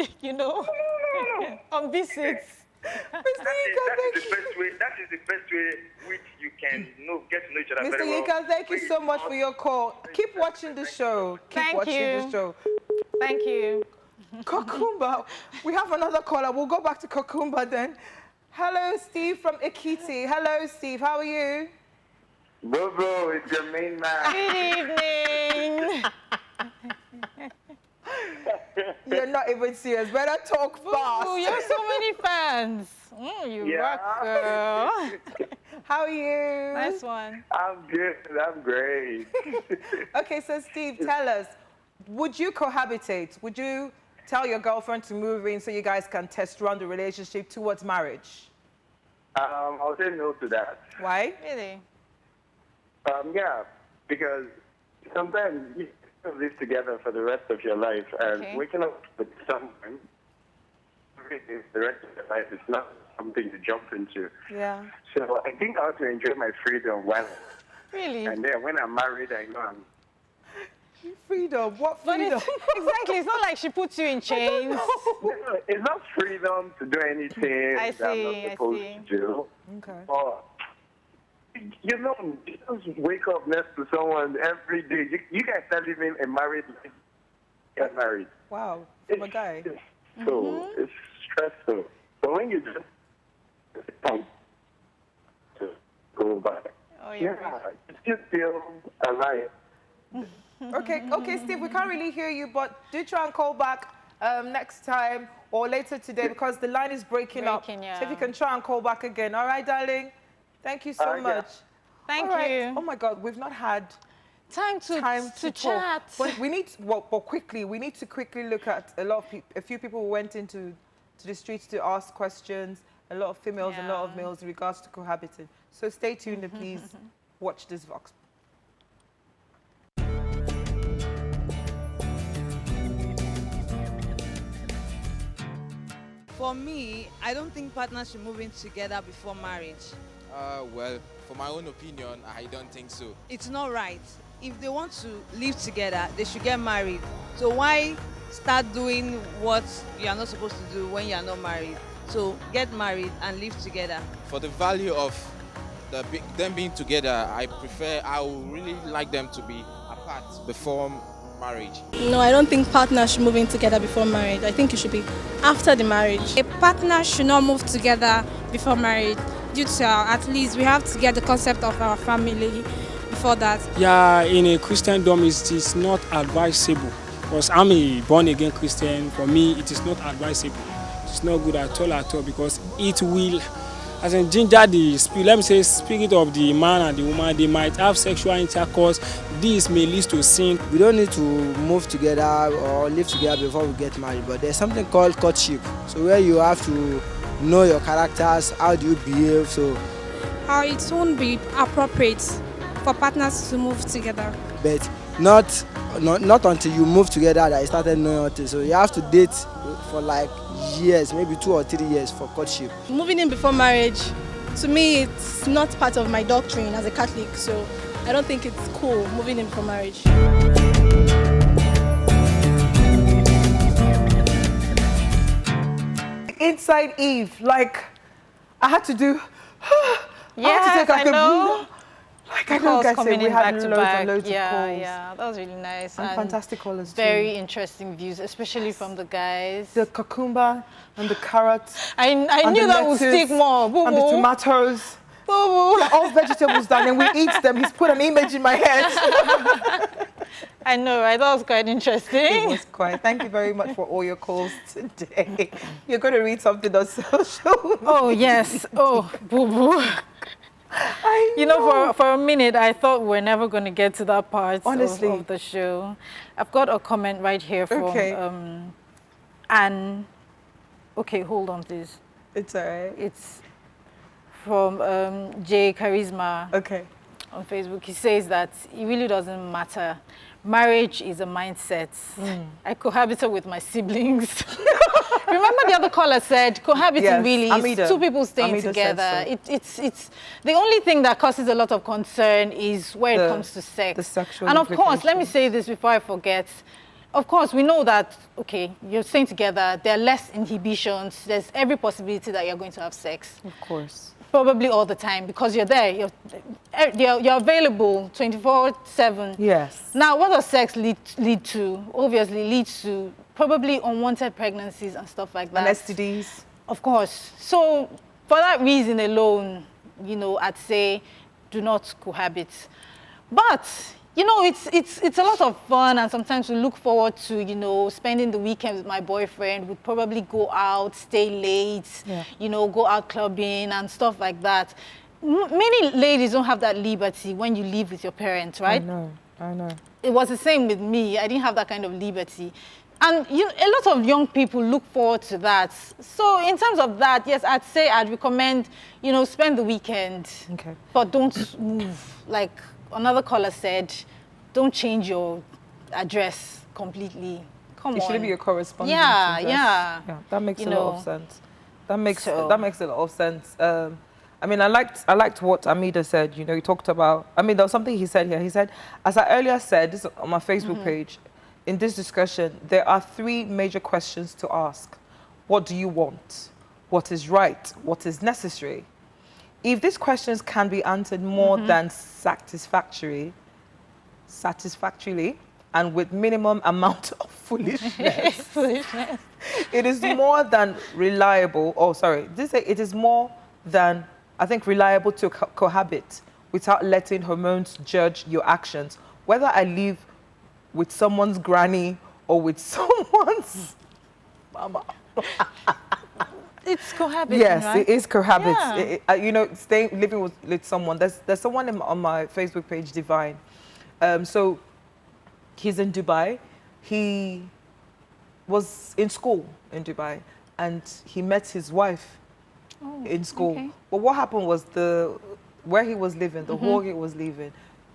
on visits. That is the best way which you can get to know each other Mr. very well. Yinka, thank you so much for your call. Keep watching the show. Keep watching the show. Thank you. Kokumba, we have another caller. We'll go back to Kokumba then. Hello, Steve from Ekiti. Hello, Steve. How are you? Bro, it's your main man. Good evening. You're not even serious. Better talk fast. Ooh, you have so many fans. You rock, girl. How are you? Nice one. I'm good. I'm great. Okay, so Steve, tell us, would you cohabitate? Would you tell your girlfriend to move in so you guys can test run the relationship towards marriage? I'll say no to that. Why? Really? Yeah, because sometimes you live together for the rest of your life, and waking up with someone the rest of your life is not something to jump into. Yeah. So I think I have to enjoy my freedom while. Really? And then when I'm married, I know I'm. Freedom? What freedom? Exactly. It's not like she puts you in chains. No, it's not freedom to do anything that I'm not supposed to do. Okay. Or, you just wake up next to someone every day. You guys start living a married life. Get married. Wow. From a guy. So it's stressful. But when you just come to go back, you still feel alive. Okay, Steve, we can't really hear you, but do try and call back next time or later today because the line is breaking up. Yeah. So if you can try and call back again. All right, darling? Thank you so much. Thank you. Oh, my God, we've not had time to chat. But we need, we need to quickly look at a few people who went into the streets to ask questions, a lot of females, a lot of males in regards to cohabiting. So stay tuned and please watch this Vox. For me, I don't think partners should move in together before marriage. Well, for my own opinion, I don't think so. It's not right. If they want to live together, they should get married. So why start doing what you are not supposed to do when you are not married? So get married and live together. For the value of them being together, I would really like them to be apart before marriage. No, I don't think partners should move in together before marriage. I think it should be after the marriage. A partner should not move together before marriage due to at least we have to get the concept of our family before that. Yeah, in a Christendom it is not advisable because I'm a born-again Christian. For me, it is not advisable. It's not good at all because it will, as in ginger the spirit, let me say spirit of the man and the woman, they might have sexual intercourse. This may lead to sin. We don't need to move together or live together before we get married, but there's something called courtship. So where you have to know your characters, how do you behave, so. It won't be appropriate for partners to move together. But not until you move together that you started knowing things. So you have to date for like years, maybe 2 or 3 years for courtship. Moving in before marriage, to me, it's not part of my doctrine as a Catholic, so I don't think it's cool moving in before marriage. Inside Eve, like, I had to do, yes, I know. Like, I don't get it. We had loads and loads of calls. Yeah, that was really nice. And fantastic callers too. Very interesting views, especially from the guys. The cucumber and the carrots. I knew that would stick more. Boo -boo. And the tomatoes. Boo-boo. They're all vegetables down and we eat them. He's put an image in my head. I know, right? That was quite interesting. It was quite. Thank you very much for all your calls today. You're going to read something on social. Oh, yes. Oh, boo-boo. You know, for a minute, I thought we're never going to get to that part of the show. I've got a comment right here from Anne. Okay, hold on, please. It's all right. It's from J Charisma on Facebook. He says that it really doesn't matter. Marriage is a mindset. I cohabited with my siblings. Remember the other caller said cohabiting really is two people staying together. It's the only thing that causes a lot of concern is where it comes to sex. The sexual and of course, let me say this before I forget. Of course, we know that, okay, you're staying together, there are less inhibitions, there's every possibility that you're going to have sex. Of course. Probably all the time because you're there, you're available 24/7. Yes. Now, what does sex lead to? Obviously, leads to probably unwanted pregnancies and stuff like that. And STDs. Of course. So, for that reason alone, you know, I'd say do not cohabit. But you know, it's a lot of fun, and sometimes we look forward to, you know, spending the weekend with my boyfriend. We'd probably go out, stay late, you know, go out clubbing and stuff like that. Many ladies don't have that liberty when you live with your parents, right? I know. It was the same with me. I didn't have that kind of liberty. And you know, a lot of young people look forward to that. So in terms of that, yes, I'd say I'd recommend, you know, spend the weekend. Okay. But don't move. Like another caller said, don't change your address completely. Come on. It shouldn't be your correspondence. Yeah. That makes a lot of sense. That makes a lot of sense. I mean, I liked what Amida said. You know, he talked about. I mean, there was something he said here. He said, as I earlier said, this is on my Facebook page, in this discussion, there are 3 major questions to ask. What do you want? What is right? What is necessary? If these questions can be answered more than satisfactorily and with minimum amount of foolishness, it is more than reliable. Oh, sorry. It is more than, I think, reliable to cohabit without letting hormones judge your actions. Whether I live with someone's granny or with someone's mama. It's cohabiting, yes, right? It is cohabit. Yeah. You know, living with someone. There's someone on my Facebook page, Divine. So he's in Dubai. He was in school in Dubai, and he met his wife in school. Okay. But what happened was where he was living, the hall he was living,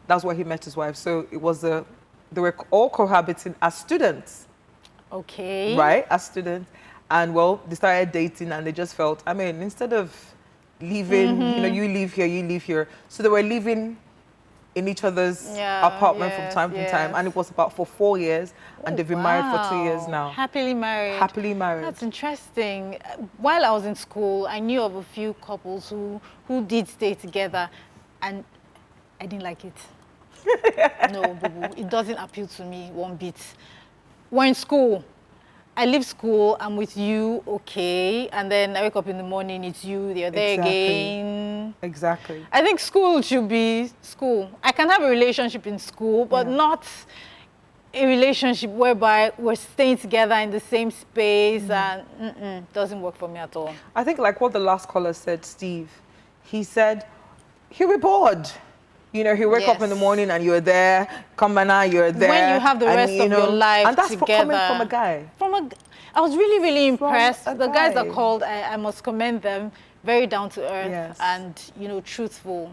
that's where he met his wife. So it was they were all cohabiting as students. Okay. Right, as students. And well, they started dating and they just felt, I mean, instead of leaving, you know, you live here. So they were living in each other's apartment from time to time, and it was about for 4 years, and they've been married for 2 years now. Happily married. Happily married. That's interesting. While I was in school, I knew of a few couples who did stay together, and I didn't like it. No, boo-boo, it doesn't appeal to me one bit. We're in school. I leave school, I'm with you, okay, and then I wake up in the morning, it's you, they're there again. Exactly. I think school should be school. I can have a relationship in school, but not a relationship whereby we're staying together in the same space and doesn't work for me at all. I think like what the last caller said, Steve, he said he'll be bored. You know, he'll wake up in the morning and you're there, come by now, you're there. When you have the rest of your life and that's together. coming from a guy. I was really, really impressed. The guys that called, I must commend them. Very down to earth and, you know, truthful.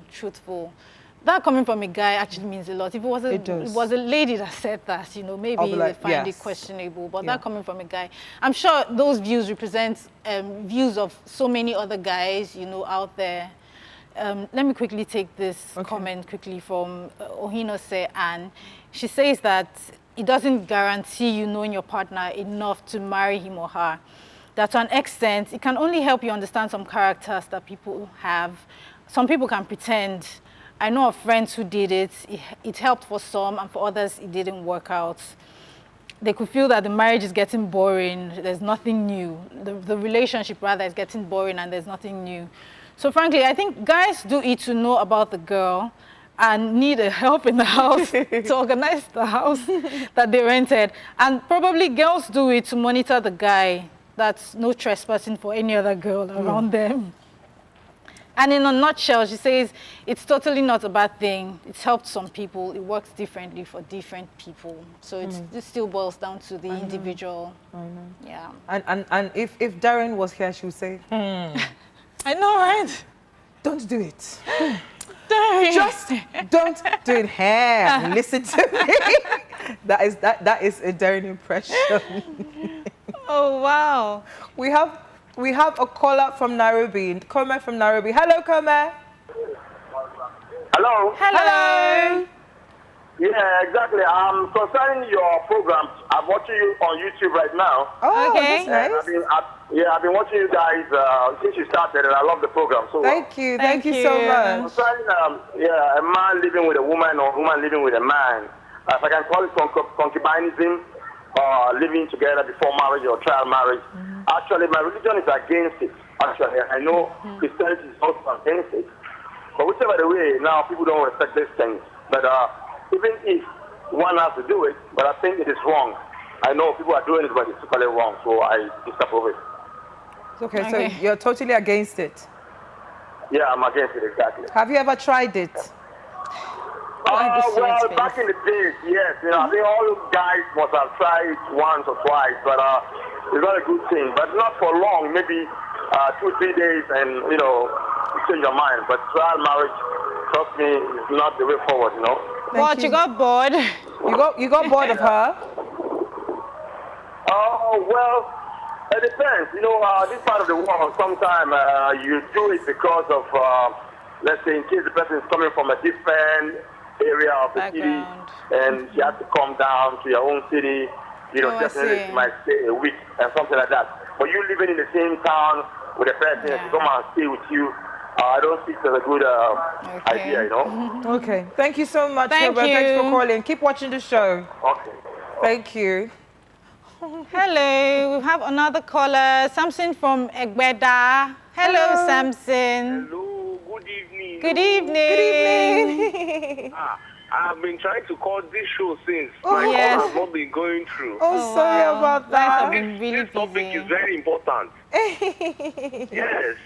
That coming from a guy actually means a lot. If it was a lady that said that, you know, maybe they find it questionable. But that coming from a guy, I'm sure those views represent views of so many other guys, you know, out there. Let me quickly take this comment quickly from Ohinose Anne. She says that it doesn't guarantee you knowing your partner enough to marry him or her. That to an extent, it can only help you understand some characters that people have. Some people can pretend. I know of friends who did it. It helped for some, and for others, it didn't work out. They could feel that the marriage is getting boring. There's nothing new. The relationship, rather, is getting boring, and there's nothing new. So frankly, I think guys do it to know about the girl and need a help in the house to organize the house that they rented. And probably girls do it to monitor the guy. That's no trespassing for any other girl around them. And in a nutshell, she says, it's totally not a bad thing. It's helped some people. It works differently for different people. So it still boils down to the individual. I know. Yeah. And if Darren was here, she would say, I know, right? Don't do it. Darren. Just don't do it here. Listen to me. That is a Darren impression. Oh, wow. We have a caller from Nairobi. Kome from Nairobi. Hello, Kome. Hello. Hello. Yeah, exactly. Concerning your program, I'm watching you on YouTube right now. Oh, okay. That's nice. I've been watching you guys since you started, and I love the program. So thank you so much. Concerning a man living with a woman or a woman living with a man, if I can call it concubinism, living together before marriage or trial marriage. Actually, my religion is against it. Actually, I know Christianity is also against it. But whichever the way, now people don't respect these things. But even if one has to do it, but I think it is wrong. I know people are doing it, but it's totally wrong, so I disapprove it. Okay, so you're totally against it? Yeah, I'm against it, exactly. Have you ever tried it? Well, back in the days, yes. You know, I think all those guys must have tried it once or twice, but it's not a good thing. But not for long, maybe 2-3 days, and, you know, you change your mind. But trial marriage, trust me, is not the way forward, you know. What, you got bored? You got bored of her? Well, it depends. You know, this part of the world, sometimes you do it because of, let's say, in case the person is coming from a different area of the city, and you have to come down to your own city, you know, definitely you might stay a week and something like that. But you living in the same town with a person to come and stay with you, I don't think it's a good idea, you know. Okay. Thank you so much, Thank Robert. you. Thanks for calling. Keep watching the show. Okay. Thank you. Hello, we have another caller, Samson from Egbeda. Hello, Samson. Hello, good evening. Good evening. Good evening. I've been trying to call this show since my call has not been going through. Sorry about that. This topic is very important. Yes,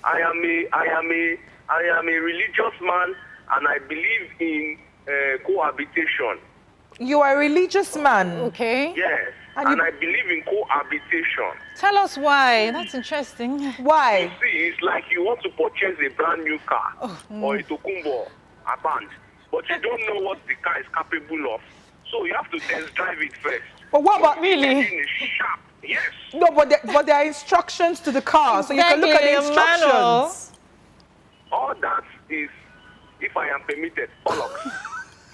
I am a religious man, and I believe in cohabitation. You are a religious man. Okay. Yes, and I believe in cohabitation. Tell us why. That's interesting. Why? You see, it's like you want to purchase a brand new car or a tokumbo, a band, but you don't know what the car is capable of. So you have to test drive it first. But what about really? Sharp. Yes. No, but there are instructions to the car, so you can look at the instructions. All that is if I am permitted, bollocks.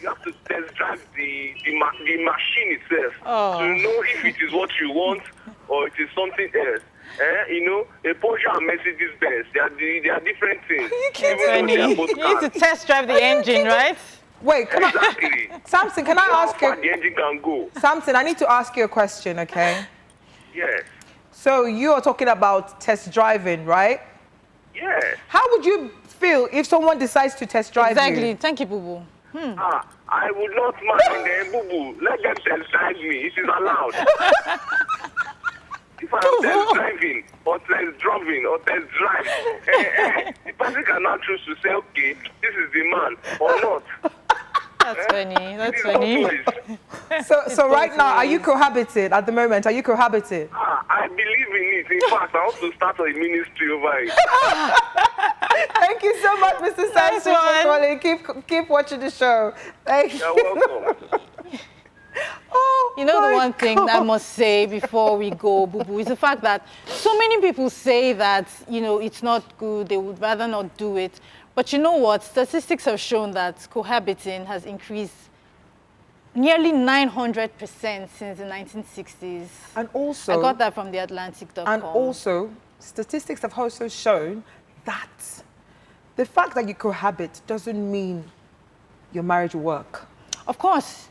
You have to test drive the machine itself to know if it is what you want or it is something else. You know, a Porsche and Mercedes Benz, they are different things. You need to test drive the engine, right? Wait, come on. Samson, can I ask you? The engine can go. Samson, I need to ask you a question, okay? Yes. So you are talking about test driving, right? Yes. How would you feel if someone decides to test drive exactly. you? Thank you, Boo Boo. I would not mind them, Boo Boo. Let them test drive me. It is allowed. If I'm test driving or test driving or test drive, the person cannot choose to say, okay, this is the man or not. That's funny. That's funny. So right now, are you cohabiting at the moment? Are you cohabiting? I believe in it. In fact, I want to start a ministry over it. Thank you so much, Mr. Samson, for calling. Keep watching the show. Thank you. You're welcome. You know, the one thing I must say before we go, Boo Boo, is the fact that so many people say that, you know, it's not good, they would rather not do it. But you know what? Statistics have shown that cohabiting has increased nearly 900% since the 1960s. And also... I got that from theatlantic.com. And also, statistics have also shown that the fact that you cohabit doesn't mean your marriage will work. Of course,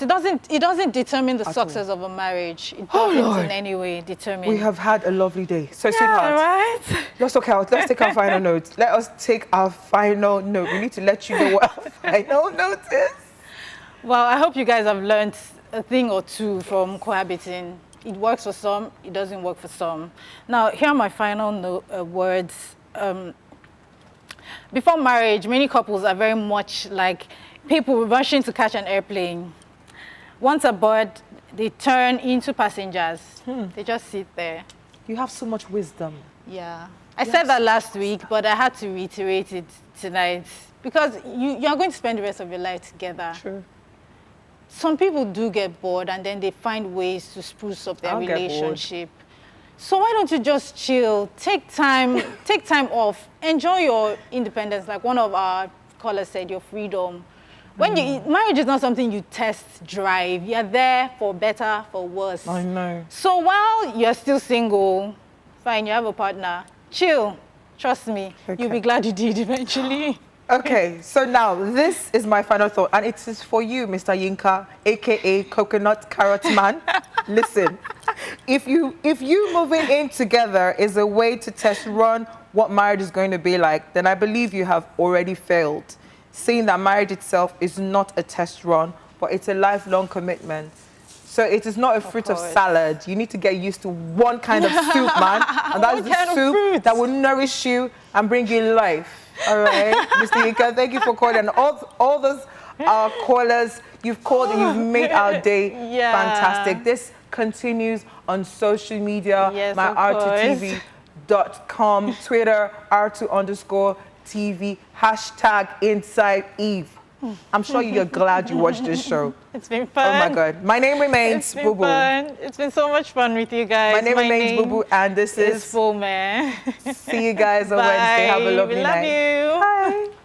it doesn't determine the success of a marriage. It doesn't in any way determine. We have had a lovely day. So, sweetheart, right? Let's take our final note. Let us take our final note. We need to let you know what our final note is. Well, I hope you guys have learned a thing or two from cohabiting. It works for some, it doesn't work for some. Now, here are my final words. Before marriage, many couples are very much like people rushing to catch an airplane. Once aboard, they turn into passengers. They just sit there. You have so much wisdom. Yeah. I said that last week, but I had to reiterate it tonight because you're going to spend the rest of your life together. True. Some people do get bored and then they find ways to spruce up their relationship. So why don't you just chill, take time off, enjoy your independence, like one of our callers said, your freedom. When marriage is not something you test drive. You're there for better, for worse. I know. So while you're still single, fine, you have a partner, chill. Trust me, you'll be glad you did eventually. Okay, so now this is my final thought, and it is for you, Mr. Yinka, aka Coconut Carrot Man. Listen, if you moving in together is a way to test run what marriage is going to be like, then I believe you have already failed. Seeing that marriage itself is not a test run, but it's a lifelong commitment. So it is not a fruit of salad. You need to get used to one kind of soup, man. And that is the soup that will nourish you and bring you life. All right, Mr. Yinka, thank you for calling. And all those callers, you've called and you've made our day fantastic. This continues on social media, my r2tv.com, Twitter, r2_TV, #InsideEve. I'm sure you're glad you watched this show. It's been fun. Oh my God. My name remains Boo Boo. It's been so much fun with you guys. My name remains Boo Boo, and this is Full Man. See you guys on Wednesday. Have a lovely night. We love you. Bye.